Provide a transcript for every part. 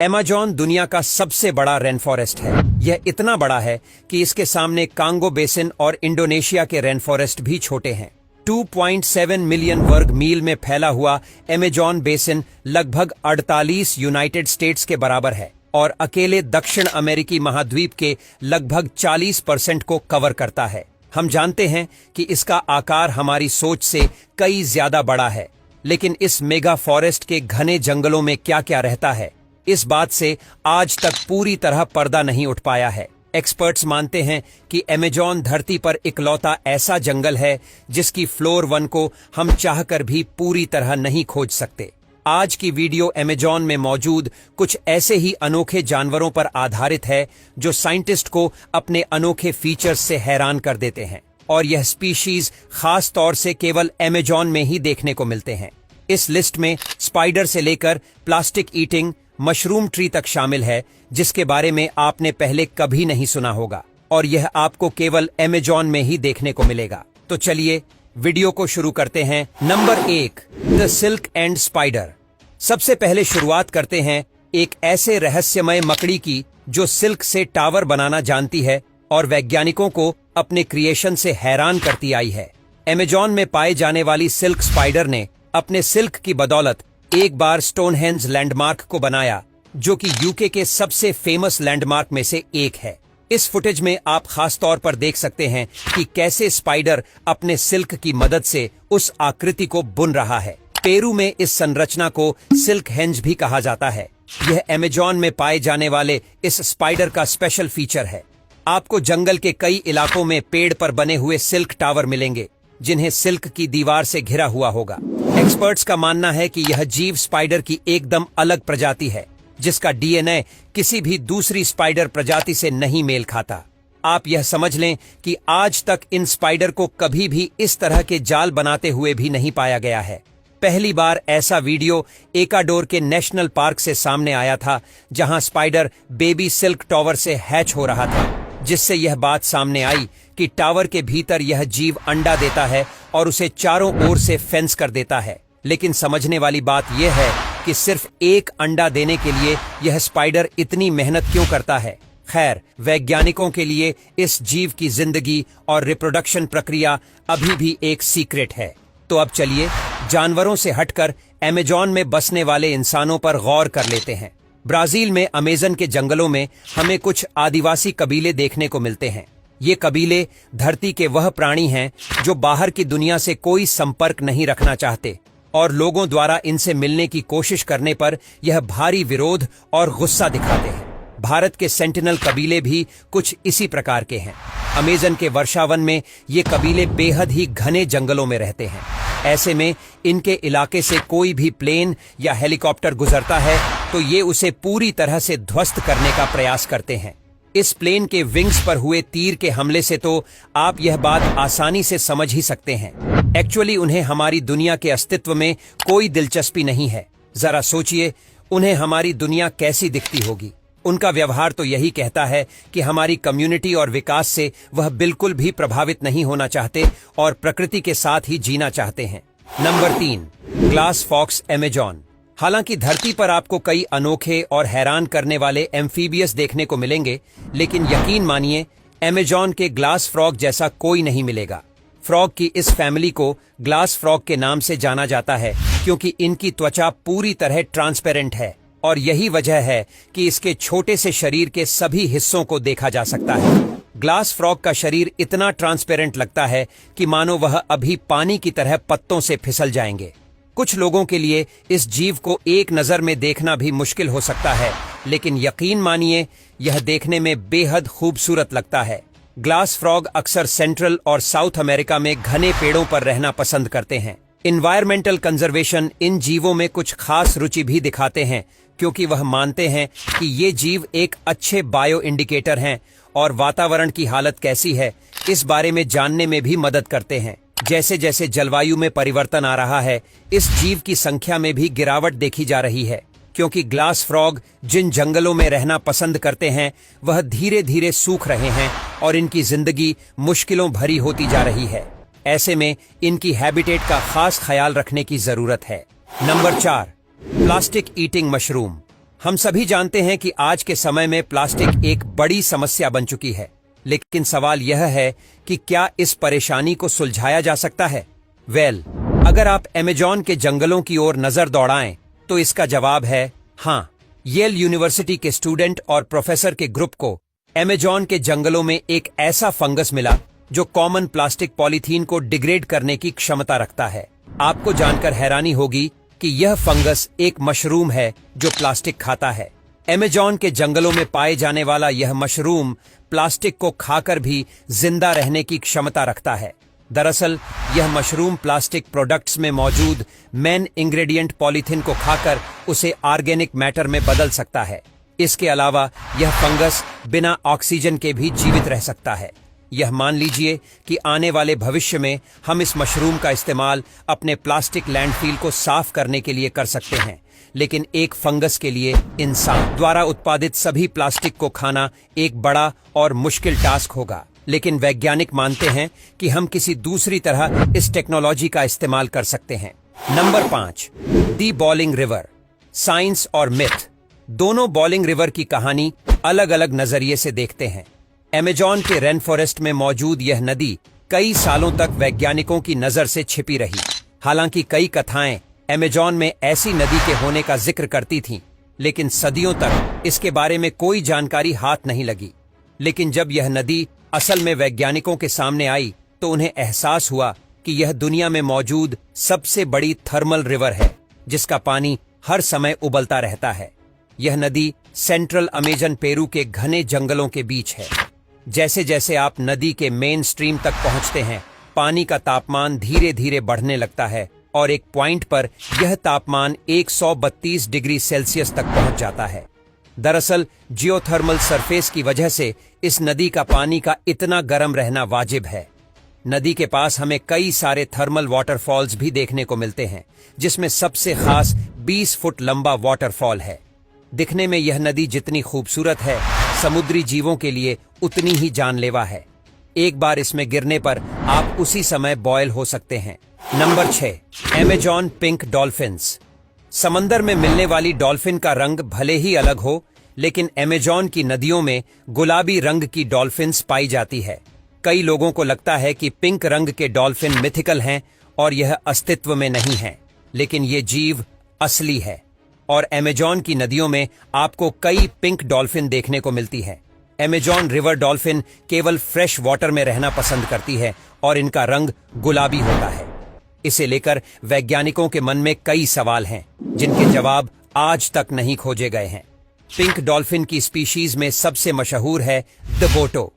Amazon दुनिया का सबसे बड़ा रेन फॉरेस्ट है। यह इतना बड़ा है कि इसके सामने कांगो बेसिन और इंडोनेशिया के रेन फॉरेस्ट भी छोटे हैं। 2.7 मिलियन वर्ग मील में फैला हुआ अमेज़न बेसिन लगभग 48 यूनाइटेड स्टेट्स के बराबर है और अकेले दक्षिण अमेरिकी महाद्वीप के लगभग 40% को कवर करता है। हम जानते हैं कि इसका आकार हमारी सोच से कई ज्यादा बड़ा है, लेकिन इस मेगा फॉरेस्ट के घने जंगलों में क्या क्या रहता है, इस बात से आज तक पूरी तरह पर्दा नहीं उठ पाया है। एक्सपर्ट्स मानते हैं कि अमेज़न धरती पर इकलौता ऐसा जंगल है जिसकी फ्लोर 1 को हम चाहकर भी पूरी तरह नहीं खोज सकते। आज की वीडियो अमेज़न में मौजूद कुछ ऐसे ही अनोखे जानवरों पर आधारित है जो साइंटिस्ट को अपने अनोखे फीचर्स से हैरान कर देते हैं, और यह स्पीशीज खास तौर से केवल अमेज़न में ही देखने को मिलते हैं। इस लिस्ट में स्पाइडर से लेकर प्लास्टिक ईटिंग मशरूम ट्री तक शामिल है, जिसके बारे में आपने पहले कभी नहीं सुना होगा, और यह आपको केवल अमेज़न में ही देखने को मिलेगा। तो चलिए वीडियो को शुरू करते हैं। Number 1, the silk and spider. सबसे पहले शुरुआत करते हैं एक ऐसे रहस्यमय मकड़ी की जो सिल्क से टावर बनाना जानती है और वैज्ञानिकों को अपने क्रिएशन से हैरान करती आई है। अमेज़न में पाए जाने वाली सिल्क स्पाइडर ने अपने सिल्क की बदौलत एक बार स्टोनहेंज लैंडमार्क को बनाया, जो कि यूके के सबसे फेमस लैंडमार्क में से एक है। इस फुटेज में आप खास तौर पर देख सकते हैं कि कैसे स्पाइडर अपने सिल्क की मदद से उस आकृति को बुन रहा है। पेरू में इस संरचना को सिल्क हेंज भी कहा जाता है। यह अमेज़न में पाए जाने वाले इस स्पाइडर का स्पेशल फीचर है। आपको जंगल के कई इलाकों में पेड़ पर बने हुए सिल्क टावर मिलेंगे, जिन्हें सिल्क की दीवार से घिरा हुआ होगा। एक्सपर्ट्स का मानना है कि यह जीव स्पाइडर की एकदम अलग प्रजाति है, जिसका डीएनए किसी भी दूसरी स्पाइडर प्रजाति से नहीं मेल खाता। आप यह समझ लें कि आज तक इन स्पाइडर को कभी भी इस तरह के जाल बनाते हुए भी नहीं पाया गया है। पहली बार ऐसा वीडियो इक्वाडोर के नेशनल पार्क से सामने आया था, जहां स्पाइडर बेबी सिल्क टावर से हैच हो रहा था, जिससे यह बात सामने आई कि टावर के भीतर यह जीव अंडा देता है और उसे चारों ओर से फेंस कर देता है। लेकिन समझने वाली बात यह है कि सिर्फ एक अंडा देने के लिए यह स्पाइडर इतनी मेहनत क्यों करता है। खैर, वैज्ञानिकों के लिए इस जीव की जिंदगी और रिप्रोडक्शन प्रक्रिया अभी भी एक सीक्रेट है। तो अब चलिए जानवरों से हटकर अमेज़न में बसने वाले इंसानों पर गौर कर लेते हैं। ब्राजील में अमेज़न के जंगलों में हमें कुछ आदिवासी कबीले देखने को मिलते हैं। ये कबीले धरती के वह प्राणी हैं जो बाहर की दुनिया से कोई संपर्क नहीं रखना चाहते, और लोगों द्वारा इनसे मिलने की कोशिश करने पर यह भारी विरोध और गुस्सा दिखाते हैं। भारत के सेंटिनल कबीले भी कुछ इसी प्रकार के हैं। अमेज़न के वर्षावन में ये कबीले बेहद ही घने जंगलों में रहते हैं। ऐसे में इनके इलाके से कोई भी प्लेन या हेलीकॉप्टर गुजरता है तो ये उसे पूरी तरह से ध्वस्त करने का प्रयास करते हैं। इस प्लेन के विंग्स पर हुए तीर के हमले से तो आप यह बात आसानी से समझ ही सकते हैं। एक्चुअली उन्हें हमारी दुनिया के अस्तित्व में कोई दिलचस्पी नहीं है। जरा सोचिए, उन्हें हमारी दुनिया कैसी दिखती होगी। उनका व्यवहार तो यही कहता है कि हमारी कम्युनिटी और विकास से वह बिल्कुल भी प्रभावित नहीं होना चाहते और प्रकृति के साथ ही जीना चाहते हैं। Number 3, glass fox Amazon. हालांकि धरती पर आपको कई अनोखे और हैरान करने वाले एम्फीबियस देखने को मिलेंगे, लेकिन यकीन मानिए अमेज़न के ग्लास फ्रॉग जैसा कोई नहीं मिलेगा। फ्रॉग की इस फैमिली को ग्लास फ्रॉग के नाम से जाना जाता है क्योंकि इनकी त्वचा पूरी तरह ट्रांसपेरेंट है, और यही वजह है कि इसके छोटे से शरीर के सभी हिस्सों को देखा जा सकता है। ग्लास फ्रॉग का शरीर इतना ट्रांसपेरेंट लगता है कि मानो वह अभी पानी की तरह पत्तों से फिसल जाएंगे। कुछ लोगों के लिए इस जीव को एक नजर में देखना भी मुश्किल हो सकता है, लेकिन यकीन मानिए यह देखने में बेहद खूबसूरत लगता है। ग्लास फ्रॉग अक्सर सेंट्रल और साउथ अमेरिका में घने पेड़ों पर रहना पसंद करते हैं। इन्वायरमेंटल कंजर्वेशन इन जीवों में कुछ खास रुचि भी दिखाते हैं, क्योंकि वह मानते हैं कि ये जीव एक अच्छे बायो इंडिकेटर हैं और वातावरण की हालत कैसी है इस बारे में जानने में भी मदद करते हैं। जैसे जैसे जलवायु में परिवर्तन आ रहा है, इस जीव की संख्या में भी गिरावट देखी जा रही है, क्योंकि ग्लास फ्रॉग जिन जंगलों में रहना पसंद करते हैं वह धीरे धीरे सूख रहे हैं और इनकी जिंदगी मुश्किलों भरी होती जा रही है। ऐसे में इनकी हैबिटेट का खास ख्याल रखने की जरूरत है। Number 4, plastic eating mushroom. हम सभी जानते हैं कि आज के समय में प्लास्टिक एक बड़ी समस्या बन चुकी है, लेकिन सवाल यह है कि क्या इस परेशानी को सुलझाया जा सकता है? अगर आप अमेज़न के जंगलों की ओर नजर दौड़ाएं तो इसका जवाब है हाँ। येल यूनिवर्सिटी के स्टूडेंट और प्रोफेसर के ग्रुप को अमेज़न के जंगलों में एक ऐसा फंगस मिला जो कॉमन प्लास्टिक पॉलीथीन को डिग्रेड करने की क्षमता रखता है। आपको जानकर हैरानी होगी कि यह फंगस एक मशरूम है जो प्लास्टिक खाता है। अमेज़न के जंगलों में पाए जाने वाला यह मशरूम प्लास्टिक को खाकर भी जिंदा रहने की क्षमता रखता है। दरअसल यह मशरूम प्लास्टिक प्रोडक्ट्स में मौजूद मेन इंग्रेडिएंट पॉलीथीन को खाकर उसे ऑर्गेनिक मैटर में बदल सकता है। इसके अलावा यह फंगस बिना ऑक्सीजन के भी जीवित रह सकता है। यह मान लीजिए कि आने वाले भविष्य में हम इस मशरूम का इस्तेमाल अपने प्लास्टिक लैंडफिल को साफ करने के लिए कर सकते हैं, लेकिन एक फंगस के लिए इंसान द्वारा उत्पादित सभी प्लास्टिक को खाना एक बड़ा और मुश्किल टास्क होगा। लेकिन वैज्ञानिक मानते हैं कि हम किसी दूसरी तरह इस टेक्नोलॉजी का इस्तेमाल कर सकते हैं। नंबर 5, दी बॉलिंग रिवर। साइंस और मिथ दोनों बॉलिंग रिवर की कहानी अलग अलग नजरिए से देखते हैं। अमेज़न के रेन फॉरेस्ट में मौजूद यह नदी कई सालों तक वैज्ञानिकों की नजर से छिपी रही। हालांकि कई कथाएं अमेज़न में ऐसी नदी के होने का जिक्र करती थीं, लेकिन सदियों तक इसके बारे में कोई जानकारी हाथ नहीं लगी। लेकिन जब यह नदी असल में वैज्ञानिकों के सामने आई तो उन्हें एहसास हुआ कि यह दुनिया में मौजूद सबसे बड़ी थर्मल रिवर है, जिसका पानी हर समय उबलता रहता है। यह नदी सेंट्रल अमेज़न पेरू के घने जंगलों के बीच है। जैसे जैसे आप नदी के मेन स्ट्रीम तक पहुंचते हैं, पानी का तापमान धीरे धीरे बढ़ने लगता है और एक पॉइंट पर यह तापमान 132 डिग्री सेल्सियस तक पहुंच जाता है। दरअसल जियोथर्मल सरफेस की वजह से इस नदी का पानी का इतना गर्म रहना वाजिब है। नदी के पास हमें कई सारे थर्मल वाटरफॉल्स भी देखने को मिलते हैं, जिसमें सबसे खास 20 फुट लंबा वाटरफॉल है। दिखने में यह नदी जितनी खूबसूरत है, समुद्री जीवों के लिए उतनी ही जानलेवा है। एक बार इसमें गिरने पर आप उसी समय बॉयल हो सकते हैं। Number 6, Amazon pink dolphins. समंदर में मिलने वाली डॉल्फिन का रंग भले ही अलग हो, लेकिन अमेज़न की नदियों में गुलाबी रंग की डॉल्फिन्स पाई जाती है। कई लोगों को लगता है कि पिंक रंग के डॉल्फिन मिथिकल हैं और यह अस्तित्व में नहीं है, लेकिन ये जीव असली है और अमेज़न की नदियों में आपको कई पिंक डॉल्फिन देखने को मिलती है। अमेज़न रिवर डॉल्फिन केवल फ्रेश वाटर में रहना पसंद करती है और इनका रंग गुलाबी होता है। इसे लेकर वैज्ञानिकों के मन में कई सवाल हैं, जिनके जवाब आज तक नहीं खोजे गए हैं। पिंक डॉल्फिन की स्पीशीज में सबसे मशहूर है द बोटो,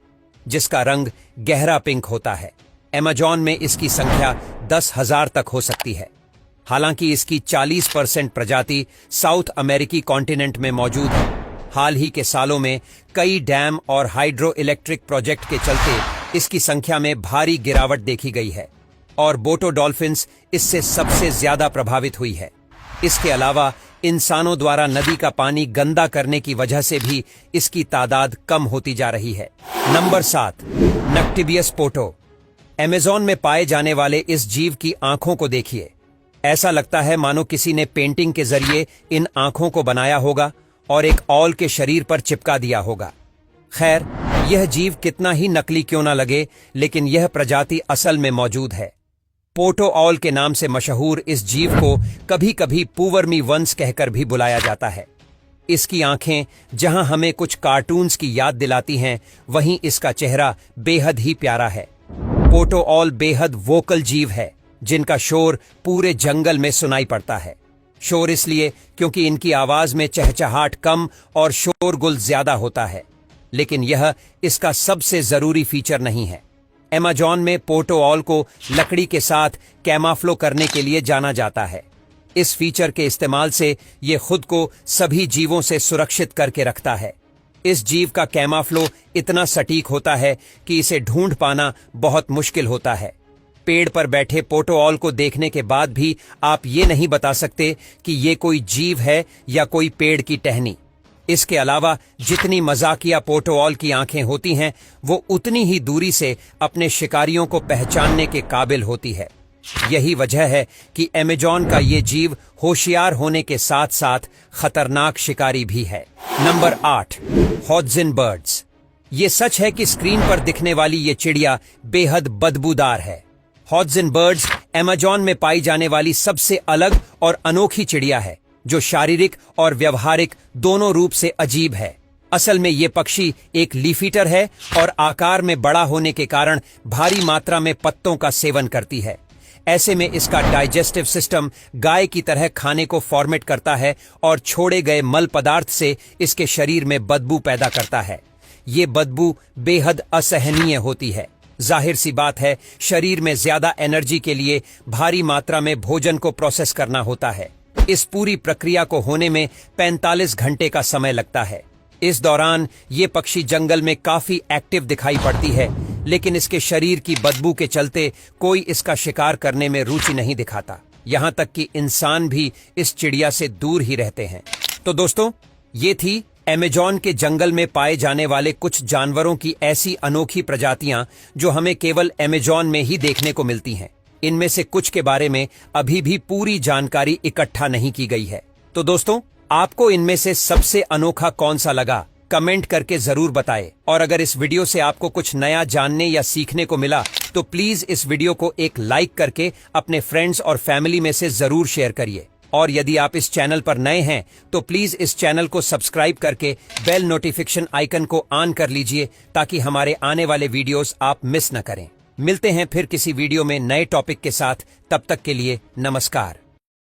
जिसका रंग गहरा पिंक होता है। अमेज़न में इसकी संख्या 10,000 तक हो सकती है। हालांकि इसकी 40% प्रजाति साउथ अमेरिकी कॉन्टिनेंट में मौजूद है। हाल ही के सालों में कई डैम और हाइड्रो इलेक्ट्रिक प्रोजेक्ट के चलते इसकी संख्या में भारी गिरावट देखी गई है और बोटो डॉल्फिन्स इससे सबसे ज्यादा प्रभावित हुई है। इसके अलावा इंसानों द्वारा नदी का पानी गंदा करने की वजह से भी इसकी तादाद कम होती जा रही है। नंबर 7, नक्टिबियस पोटो। अमेज़न में पाए जाने वाले इस जीव की आंखों को देखिए। ऐसा लगता है मानो किसी ने पेंटिंग के जरिए इन आंखों को बनाया होगा और एक औल के शरीर पर चिपका दिया होगा। खैर, यह जीव कितना ही नकली क्यों ना लगे, लेकिन यह प्रजाति असल में मौजूद है। पोटो ऑल के नाम से मशहूर इस जीव को कभी कभी पूवर्मी वंस कहकर भी बुलाया जाता है। इसकी आंखें जहां हमें कुछ कार्टून्स की याद दिलाती हैं, वहीं इसका चेहरा बेहद ही प्यारा है। पोटो ऑल बेहद वोकल जीव है, जिनका शोर पूरे जंगल में सुनाई पड़ता है। शोर इसलिए क्योंकि इनकी आवाज में चहचहाट कम और शोरगुल ज्यादा होता है, लेकिन यह इसका सबसे जरूरी फीचर नहीं है। अमेज़न में पोटो ऑल को लकड़ी के साथ कैमाफ्लो करने के लिए जाना जाता है। इस फीचर के इस्तेमाल से ये खुद को सभी जीवों से सुरक्षित करके रखता है। इस जीव का कैमाफ्लो इतना सटीक होता है कि इसे ढूंढ पाना बहुत मुश्किल होता है। पेड़ पर बैठे पोटो ऑल को देखने के बाद भी आप ये नहीं बता सकते कि ये कोई जीव है या कोई पेड़ की टहनी। इसके अलावा जितनी मजाकिया पोटो ऑल की आंखें होती हैं, वो उतनी ही दूरी से अपने शिकारियों को पहचानने के काबिल होती है। यही वजह है कि अमेजॉन का ये जीव होशियार होने के साथ साथ खतरनाक शिकारी भी है। Number 8, Hodgson birds. ये सच है कि स्क्रीन पर दिखने वाली ये चिड़िया बेहद बदबूदार है। हॉड्सन बर्ड्स अमेजॉन में पाई जाने वाली सबसे अलग और अनोखी चिड़िया है, जो शारीरिक और व्यवहारिक दोनों रूप से अजीब है। असल में ये पक्षी एक लीफ ईटर है और आकार में बड़ा होने के कारण भारी मात्रा में पत्तों का सेवन करती है। ऐसे में इसका डाइजेस्टिव सिस्टम गाय की तरह खाने को फॉर्मेट करता है और छोड़े गए मल पदार्थ से इसके शरीर में बदबू पैदा करता है। ये बदबू बेहद असहनीय होती है। जाहिर सी बात है, शरीर में ज्यादा एनर्जी के लिए भारी मात्रा में भोजन को प्रोसेस करना होता है। इस पूरी प्रक्रिया को होने में 45 घंटे का समय लगता है। इस दौरान ये पक्षी जंगल में काफी एक्टिव दिखाई पड़ती है, लेकिन इसके शरीर की बदबू के चलते कोई इसका शिकार करने में रुचि नहीं दिखाता। यहां तक कि इंसान भी इस चिड़िया से दूर ही रहते हैं। तो दोस्तों, ये थी अमेजॉन के जंगल में पाए जाने वाले कुछ जानवरों की ऐसी अनोखी प्रजातियां जो हमें केवल अमेजॉन में ही देखने को मिलती हैं। इनमें से कुछ के बारे में अभी भी पूरी जानकारी इकट्ठा नहीं की गई है। तो दोस्तों, आपको इनमें से सबसे अनोखा कौन सा लगा, कमेंट करके जरूर बताएं। और अगर इस वीडियो से आपको कुछ नया जानने या सीखने को मिला तो प्लीज इस वीडियो को एक लाइक करके अपने फ्रेंड्स और फैमिली में से जरूर शेयर करिए। और यदि आप इस चैनल पर नए हैं तो प्लीज इस चैनल को सब्सक्राइब करके बेल नोटिफिकेशन आइकन को ऑन कर लीजिए, ताकि हमारे आने वाले वीडियोस आप मिस न करें। मिलते हैं फिर किसी वीडियो में नए टॉपिक के साथ। तब तक के लिए नमस्कार।